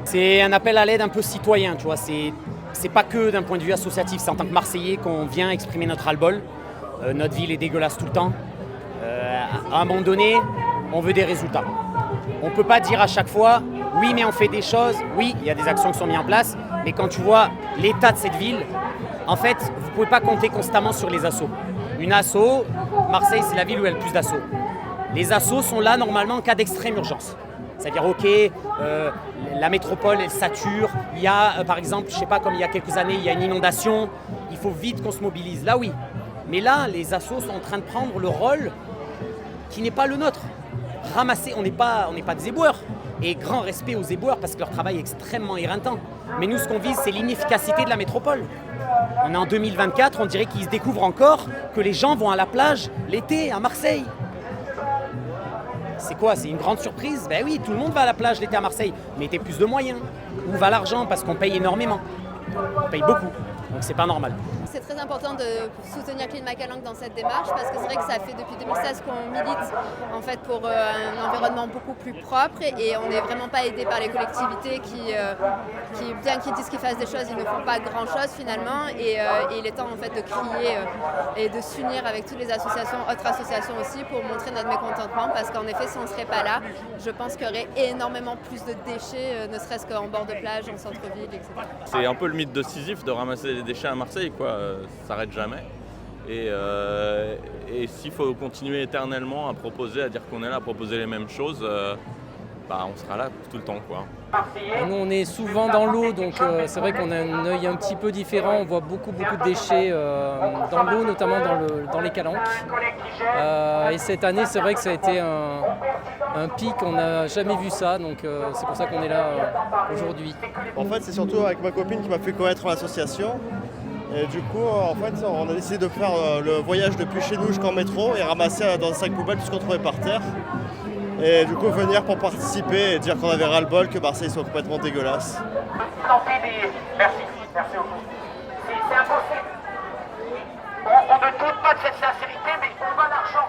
C'est un appel à l'aide un peu citoyen, tu vois. C'est pas que d'un point de vue associatif, c'est en tant que Marseillais qu'on vient exprimer notre ras-le-bol. Notre ville est dégueulasse tout le temps. À un moment donné, on veut des résultats. On ne peut pas dire à chaque fois, oui mais on fait des choses, oui il y a des actions qui sont mises en place, mais quand tu vois l'état de cette ville, en fait vous ne pouvez pas compter constamment sur les assos. Une asso, Marseille c'est la ville où il y a le plus d'assos. Les assos sont là normalement en cas d'extrême urgence. C'est-à-dire la métropole elle sature, il y a par exemple, je ne sais pas, comme il y a quelques années, il y a une inondation, il faut vite qu'on se mobilise, là oui. Mais là les assos sont en train de prendre le rôle qui n'est pas le nôtre. Ramasser, on n'est pas des éboueurs. Et grand respect aux éboueurs parce que leur travail est extrêmement éreintant. Mais nous, ce qu'on vise, c'est l'inefficacité de la métropole. On est en 2024, on dirait qu'ils se découvrent encore que les gens vont à la plage l'été à Marseille. C'est quoi? C'est une grande surprise? Ben oui, tout le monde va à la plage l'été à Marseille. Mettez plus de moyens. Où va l'argent? Parce qu'on paye énormément. On paye beaucoup. Donc c'est pas normal. C'est très important de soutenir Clean-McAlongue dans cette démarche parce que c'est vrai que ça fait depuis 2016 qu'on milite en fait pour un environnement beaucoup plus propre et on n'est vraiment pas aidé par les collectivités qui bien qu'ils disent qu'ils fassent des choses, ils ne font pas grand chose finalement et il est temps en fait de crier et de s'unir avec toutes les associations, autres associations aussi pour montrer notre mécontentement parce qu'en effet si on ne serait pas là, je pense qu'il y aurait énormément plus de déchets, ne serait-ce qu'en bord de plage, en centre-ville, etc. C'est un peu le mythe de Sisyphe de ramasser des déchets à Marseille, quoi. Ça s'arrête jamais. Et s'il faut continuer éternellement à proposer, à dire qu'on est là à proposer les mêmes choses, on sera là tout le temps, quoi. Nous, on est souvent dans l'eau, donc c'est vrai qu'on a un œil un petit peu différent. On voit beaucoup de déchets dans l'eau, notamment dans les calanques. Et cette année, c'est vrai que ça a été un pic, on n'a jamais vu ça, donc c'est pour ça qu'on est là aujourd'hui. En fait, c'est surtout avec ma copine qui m'a fait connaître l'association. Et du coup, en fait, on a décidé de faire le voyage depuis chez nous jusqu'en métro et ramasser dans un sac poubelle tout ce qu'on trouvait par terre. Et du coup, venir pour participer et dire qu'on avait ras-le-bol que Marseille soit complètement dégueulasse. Merci beaucoup. C'est impossible. On ne doute pas de cette sincérité, mais on va l'argent.